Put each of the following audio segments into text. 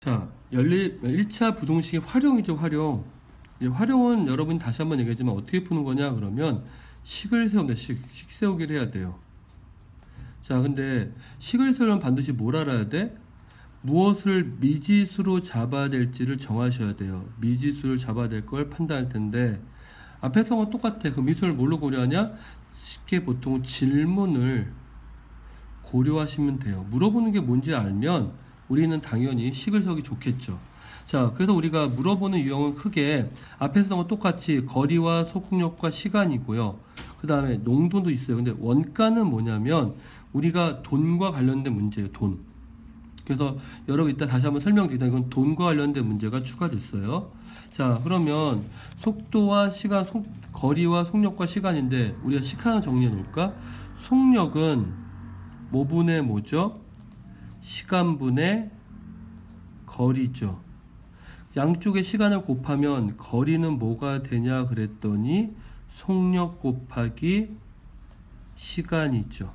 자, 1차 부동식의 활용이죠, 활용. 활용은 여러분 다시 한번 얘기하지만 어떻게 푸는 거냐 그러면 식을 세웁니다. 식 세우기를 해야 돼요. 자, 근데 식을 세우려면 반드시 뭘 알아야 돼? 무엇을 미지수로 잡아야 될지를 정하셔야 돼요. 미지수를 잡아야 될 걸 판단할 텐데 앞에서는 똑같아. 그 미수를 뭘로 고려하냐? 쉽게 보통 질문을 고려하시면 돼요. 물어보는 게 뭔지 알면 우리는 당연히 식을 세우기 좋겠죠. 자, 그래서 우리가 물어보는 유형은 크게 앞에서는 똑같이 거리와 속력과 시간이고요. 그 다음에 농도도 있어요. 근데 원가는 뭐냐면 우리가 돈과 관련된 문제예요. 돈. 그래서 여러분 이따 다시 한번 설명드리다 이건 돈과 관련된 문제가 추가됐어요. 자, 그러면 속도와 시간, 거리와 속력과 시간인데 우리가 식 하나 정리해 놓을까? 속력은 뭐분의 뭐죠? 시간분의 거리죠. 양쪽의 시간을 곱하면 거리는 뭐가 되냐 그랬더니 속력 곱하기 시간이죠.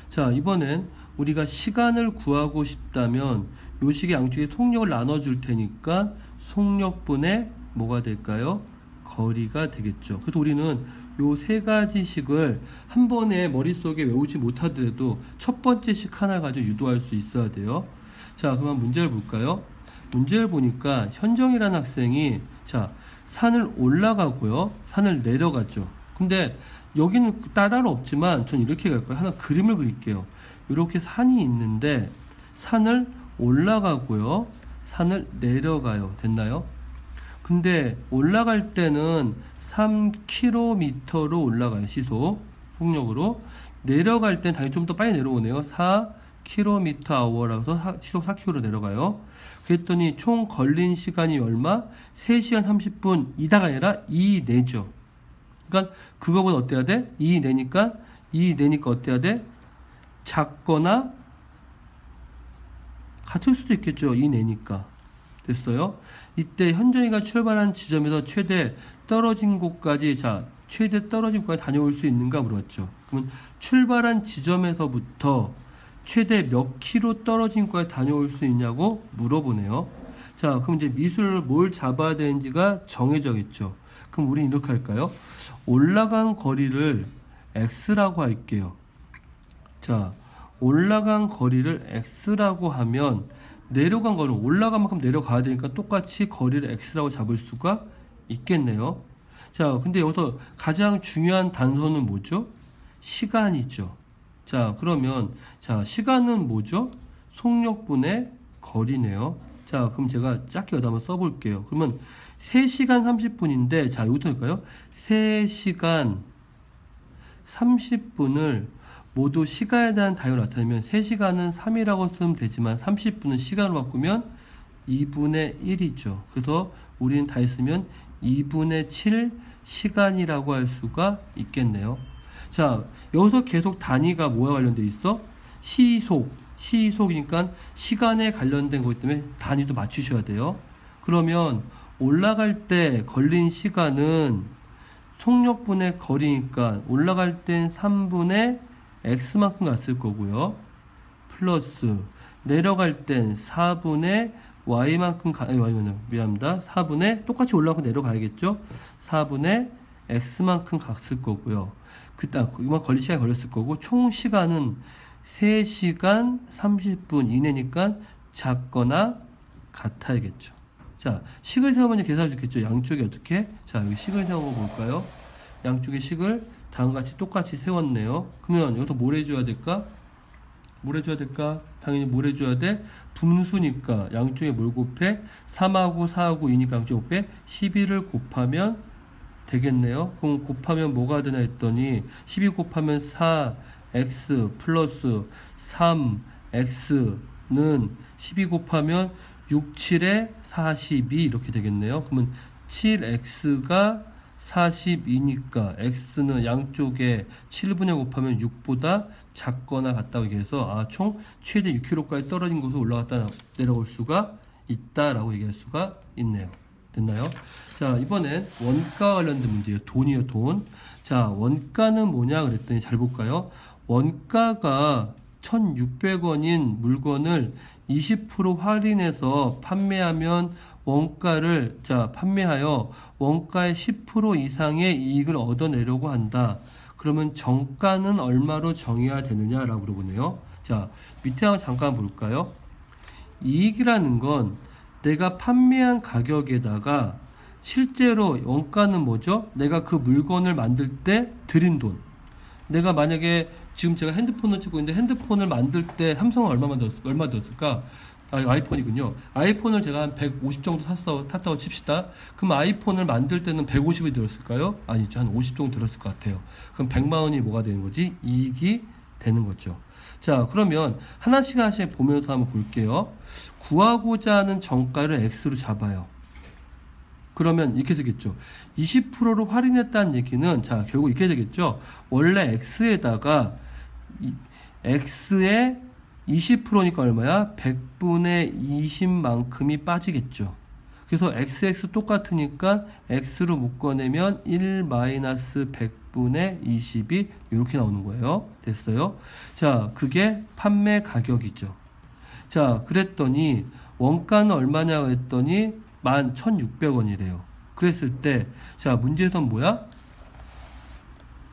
자, 이번엔 우리가 시간을 구하고 싶다면 요 식의 양쪽에 속력을 나눠줄 테니까 속력분의 뭐가 될까요? 거리가 되겠죠. 그래서 우리는 요 세 가지 식을 한 번에 머릿속에 외우지 못하더라도 첫 번째 식 하나 가지고 유도할 수 있어야 돼요. 자, 그럼 문제를 볼까요? 문제를 보니까 현정이라는 학생이 자, 산을 올라가고요. 산을 내려가죠. 근데 여기는 따로 없지만 전 이렇게 갈 거예요. 하나 그림을 그릴게요. 이렇게 산이 있는데 산을 올라가고요. 산을 내려가요. 됐나요? 근데 올라갈 때는 3km로 올라가요. 시속 속력으로. 내려갈 땐 당연히 좀 더 빨리 내려오네요. 4km/h라서 시속 4km로 내려가요. 그랬더니 총 걸린 시간이 얼마? 3시간 30분 이다가 아니라 2내죠. 그러니까 그거보다 어때야 돼? 2내니까 어때야 돼? 작거나 같을 수도 있겠죠. 2내니까. 됐어요? 이때 현정이가 출발한 지점에서 최대 떨어진 곳까지 최대 떨어진 곳까지 다녀올 수 있는가 물었죠. 그러면 출발한 지점에서부터 최대 몇 킬로 떨어진 곳까지 다녀올 수 있냐고 물어보네요. 자, 그럼 이제 미수를 뭘 잡아야 되는지가 정해져겠죠. 그럼 우리는 이렇게 할까요? 올라간 거리를 x라고 할게요. 자, 올라간 거리를 x라고 하면 내려간 거는 올라간 만큼 내려가야 되니까 똑같이 거리를 x라고 잡을 수가 있겠네요. 자, 근데 여기서 가장 중요한 단서는 뭐죠? 시간이죠. 자, 그러면 시간은 뭐죠? 속력분의 거리네요. 자, 그럼 제가 짧게 여기다 한번 써볼게요. 그러면 3시간 30분인데 자, 여기부터 할까요? 3시간 30분을 모두 시간에 대한 단위로 나타내면 3시간은 3이라고 쓰면 되지만 30분은 시간으로 바꾸면 2분의 1이죠. 그래서 우리는 다 했으면 2분의 7 시간이라고 할 수가 있겠네요. 자, 여기서 계속 단위가 뭐와 관련돼 있어? 시속이니까 시간에 관련된 거기 때문에 단위도 맞추셔야 돼요. 그러면 올라갈 때 걸린 시간은 속력분의 거리니까 올라갈 땐 3분의 x만큼 갔을 거고요. 플러스 내려갈 땐 4분의 y만큼 미안합니다. 4분의 똑같이 올라가고 내려가야겠죠. 4분의 x만큼 갔을 거고요. 이만 걸릴 시간이 걸렸을 거고 총 시간은 3시간 30분 이내니까 작거나 같아야겠죠. 자, 식을 세우면 계산해 주겠죠. 양쪽이 어떻게? 자, 여기 식을 세워 볼까요? 양쪽의 식을 다음과 같이 똑같이 세웠네요. 그러면 여기서 뭘 해줘야 될까? 당연히 뭘 해줘야 돼? 분수니까 양쪽에 뭘 곱해? 3하고 4하고 2니까 양쪽에 곱해? 12를 곱하면 되겠네요. 그럼 곱하면 뭐가 되나 했더니 12 곱하면 4x 플러스 3x는 12 곱하면 6, 7에 42 이렇게 되겠네요. 그러면 7x가 42니까 x는 양쪽에 7분의 곱하면 6보다 작거나 같다고 얘기해서 총 최대 6km까지 떨어진 곳으로 올라갔다 내려올 수가 있다라고 얘기할 수가 있네요. 됐나요? 자, 이번엔 원가 관련된 문제예요. 돈이요, 돈. 자, 원가는 뭐냐 그랬더니 잘 볼까요? 원가가 1,600원인 물건을 20% 할인해서 판매하면 판매하여 원가의 10% 이상의 이익을 얻어내려고 한다. 그러면 정가는 얼마로 정해야 되느냐라고 물어보네요. 자, 밑에 한번 잠깐 볼까요? 이익이라는 건 내가 판매한 가격에다가 실제로 원가는 뭐죠? 내가 그 물건을 만들 때 들인 돈. 내가 만약에 지금 제가 핸드폰을 찍고 있는데 핸드폰을 만들 때 삼성은 얼마 들었을까? 아이폰이군요. 아이폰을 제가 한 150 정도 탔다고 칩시다. 그럼 아이폰을 만들 때는 150이 들었을까요? 아니죠. 한 50 정도 들었을 것 같아요. 그럼 100만 원이 뭐가 되는 거지? 이익이 되는 거죠. 자, 그러면 하나씩 보면서 한번 볼게요. 구하고자 하는 정가를 X로 잡아요. 그러면 이렇게 되겠죠. 20%로 할인했다는 얘기는, 자, 결국 이렇게 되겠죠. 원래 X에다가, X의 20%니까 얼마야? 100분의 20만큼이 빠지겠죠. 그래서 XX 똑같으니까 X로 묶어내면 1-100분의 20이 이렇게 나오는 거예요. 됐어요? 자, 그게 판매 가격이죠. 자, 그랬더니 원가는 얼마냐고 했더니 11,600원이래요. 그랬을 때, 자, 문제에선 뭐야?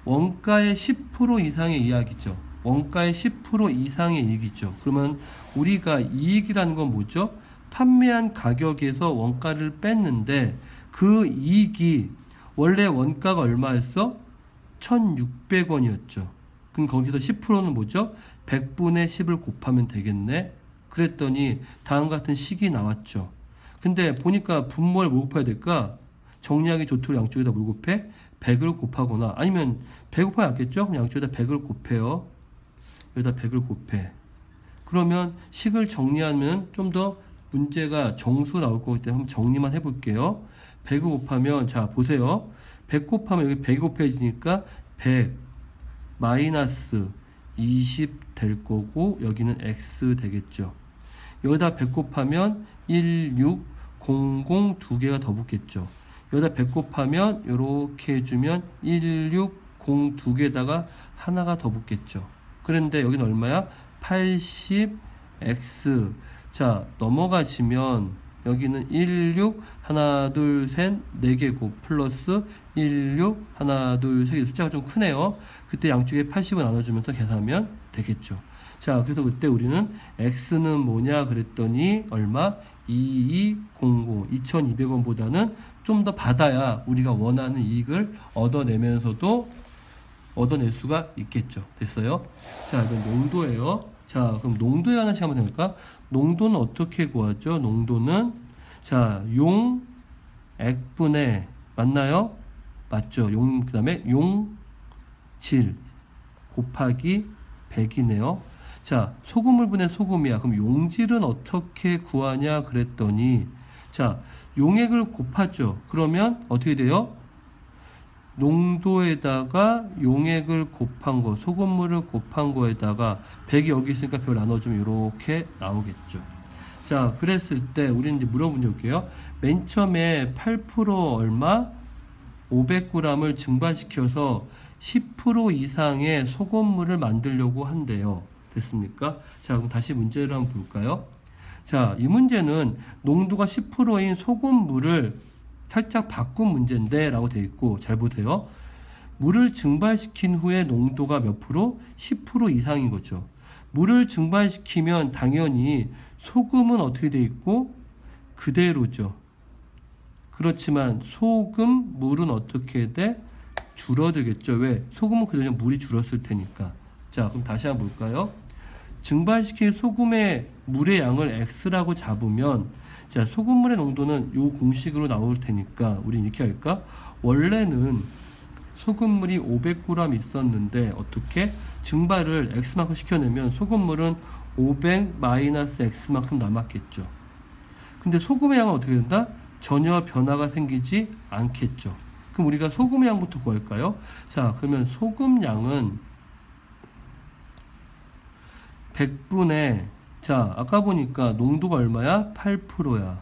원가의 10% 이상의 이야기죠. 원가의 10% 이상의 이익이죠. 그러면 우리가 이익이라는 건 뭐죠? 판매한 가격에서 원가를 뺐는데 그 이익이 원래 원가가 얼마였어? 1,600원이었죠. 그럼 거기서 10%는 뭐죠? 100분의 10을 곱하면 되겠네. 그랬더니 다음 같은 식이 나왔죠. 근데 보니까 분모를 뭘 곱해야 될까? 정리하기 좋도록 양쪽에다 뭘 곱해? 100을 곱하거나 아니면 100 곱하면 낫겠죠? 그럼 양쪽에다 100을 곱해요. 여기다 100을 곱해. 그러면 식을 정리하면 좀 더 문제가 정수 나올 거기 때문에 한번 정리만 해볼게요. 100을 곱하면, 자, 보세요. 100 곱하면 여기 100이 곱해지니까 100 마이너스 20 될 거고 여기는 X 되겠죠. 여기다 100 곱하면 1, 6, 0, 0 두 개가 더 붙겠죠. 여기다 100 곱하면 이렇게 해주면 1, 6, 0 두 개다가 하나가 더 붙겠죠. 그런데 여기는 얼마야? 80x. 자, 넘어가시면 여기는 1, 6, 하나, 둘, 셋, 4개고 플러스 1, 6, 하나, 둘, 셋 숫자가 좀 크네요. 그때 양쪽에 80을 나눠주면서 계산하면 되겠죠. 자, 그래서 그때 우리는 x는 뭐냐 그랬더니 얼마? 2200, 2200원보다는 좀 더 받아야 우리가 원하는 이익을 얻어낼 수가 있겠죠. 됐어요? 자, 이건 농도예요. 자, 그럼 농도에 하나씩 한번 해볼까? 농도는 어떻게 구하죠? 농도는, 자, 용, 액분의, 맞나요? 맞죠? 그 다음에 용, 질, 곱하기 100이네요. 자, 소금을 분해 소금이야. 그럼 용질은 어떻게 구하냐 그랬더니, 자, 용액을 곱하죠. 그러면 어떻게 돼요? 농도에다가 용액을 곱한 거, 소금물을 곱한 거에다가 100이 여기 있으니까 100을 나눠주면 이렇게 나오겠죠. 자, 그랬을 때 우리는 이제 물어본 적 올게요. 맨 처음에 8% 얼마? 500g을 증발시켜서 10% 이상의 소금물을 만들려고 한대요. 됐습니까? 자, 그럼 다시 문제를 한번 볼까요? 자, 이 문제는 농도가 10%인 소금물을 살짝 바꾼 문제인데 라고 되어 있고, 잘 보세요. 물을 증발시킨 후에 농도가 몇 프로? 10% 이상인 거죠. 물을 증발시키면 당연히 소금은 어떻게 되어 있고? 그대로죠. 그렇지만 소금, 물은 어떻게 돼? 줄어들겠죠. 왜? 소금은 그대로 물이 줄었을 테니까. 자, 그럼 다시 한번 볼까요? 증발시킨 소금의 물의 양을 X라고 잡으면, 자, 소금물의 농도는 이 공식으로 나올 테니까 우리 이렇게 할까? 원래는 소금물이 500g 있었는데 어떻게? 증발을 X만큼 시켜내면 소금물은 500-X만큼 남았겠죠. 근데 소금의 양은 어떻게 된다? 전혀 변화가 생기지 않겠죠. 그럼 우리가 소금의 양부터 구할까요? 자, 그러면 소금 양은 100분의, 자, 아까 보니까 농도가 얼마야? 8%야.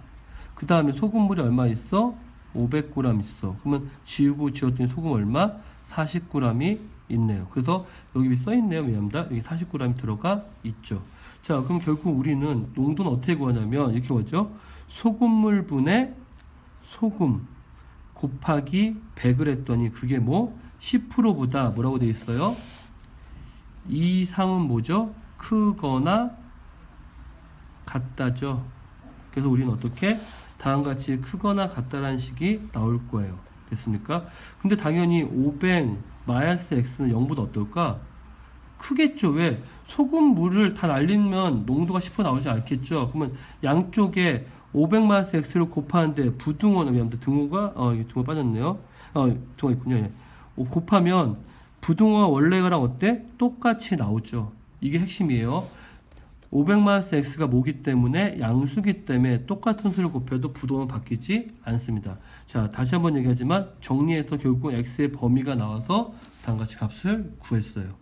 그 다음에 소금물이 얼마 있어? 500g 있어. 그러면 지우고 지웠더니 소금 얼마? 40g이 있네요. 그래서 여기 써있네요. 미안합니다. 여기 40g이 들어가 있죠. 자, 그럼 결국 우리는 농도는 어떻게 구하냐면 이렇게 구하죠. 소금물 분의 소금 곱하기 100을 했더니 그게 뭐 10%보다 뭐라고 돼 있어요? 이상은 뭐죠? 크거나 같다죠. 그래서 우리는 어떻게 다음과 같이 크거나 같다라는 식이 나올 거예요. 됐습니까? 근데 당연히 500 마이너스 x는 0보다 어떨까? 크겠죠. 왜? 소금물을 다 날리면 농도가 10% 나오지 않겠죠. 그러면 양쪽에 500 마이너스 x를 곱하는데 부등호는 미안합니다. 등호가 이게 등호 빠졌네요. 등호 있군요. 예. 곱하면 부등호가 원래가랑 어때? 똑같이 나오죠. 이게 핵심이에요. 500 마이너스 x가 뭐기 때문에 양수기 때문에 똑같은 수를 곱해도 부등호는 바뀌지 않습니다. 자, 다시 한번 얘기하지만 정리해서 결국 x의 범위가 나와서 다음과 같이 값을 구했어요.